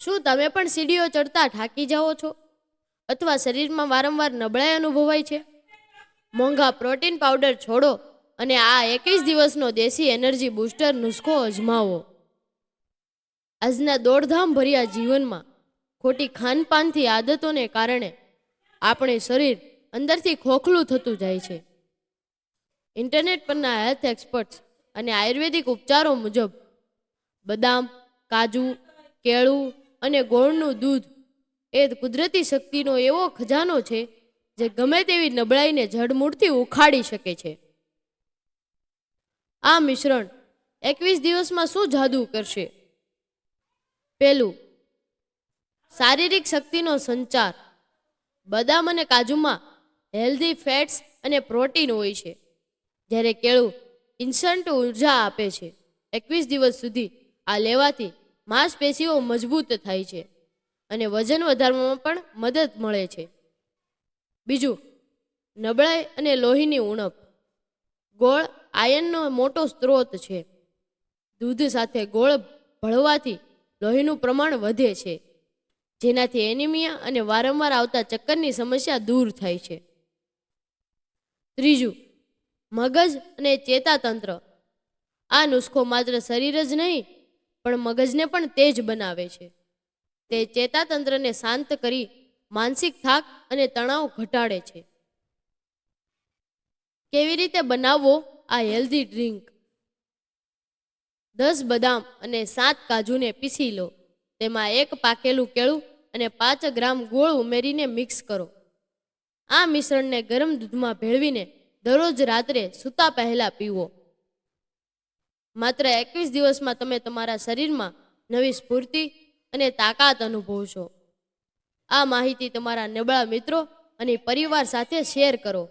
શું તમે પણ સીડીઓ ચડતા થાકી જાઓ છો અથવા શરીરમાં વારંવાર નબળાઈ અનુભવાય છે? મોંઘા પ્રોટીન પાવડર છોડો અને આ 21 દિવસનો દેશી એનર્જી બૂસ્ટર નુસ્ખો અજમાવો. આજના દોડધામ ભર્યા જીવનમાં ખોટી ખાનપાનથી આદતોને કારણે આપણે શરીર અંદરથી ખોખલું થતું જાય છે. ઇન્ટરનેટ પરના હેલ્થ એક્સપર્ટ્સ અને આયુર્વેદિક ઉપચારો મુજબ બદામ, કાજુ, કેળું અને ગોળનું દૂધ એ કુદરતી શક્તિનો એવો ખજાનો છે જે ગમે તેવી નબળાઈને જડમૂળથી ઉખાડી શકે છે. આ મિશ્રણ 21 દિવસમાં શું જાદુ કરશે? પહેલું, શારીરિક શક્તિનો સંચાર. બદામ અને કાજુમાં હેલ્ધી ફેટ્સ અને પ્રોટીન હોય છે, જ્યારે કેળું ઇન્સ્ટન્ટ ઉર્જા આપે છે. 21 દિવસ સુધી આ લેવાથી માંસપેશીઓ મજબૂત થાય છે અને વજન વધારવામાં પણ મદદ મળે છે. બીજું, નબળાઈ અને લોહીની ઉણપ. ગોળ આયર્નનો મોટો સ્ત્રોત છે. દૂધ સાથે ગોળ ભળવાથી લોહીનું પ્રમાણ વધે છે, જેનાથી એનિમિયા અને વારંવાર આવતા ચક્કરની સમસ્યા દૂર થાય છે. ત્રીજું, મગજ અને ચેતાતંત્ર. આ નુસ્ખો માત્ર શરીર જ નહીં પણ મગજને પણ તેજ બનાવે છે. તે ચેતાતંત્રને શાંત કરી માનસિક થાક અને તણાવ ઘટાડે છે. કેવી રીતે બનાવવો આ હેલ્ધી ડ્રિંક? 10 બદામ અને 7 કાજુને પીસી લો. તેમાં 1 પાકેલું કેળું અને 5 ગ્રામ ગોળ ઉમેરીને મિક્સ કરો. આ મિશ્રણને ગરમ દૂધમાં ભેળવીને દરરોજ રાત્રે સૂતા પહેલા પીવો. માત્ર 21 દિવસમાં તમે તમારા શરીરમાં નવી સ્ફૂર્તિ અને તાકાત અનુભવશો. આ માહિતી તમારા નબળા મિત્રો અને પરિવાર સાથે શેર કરો.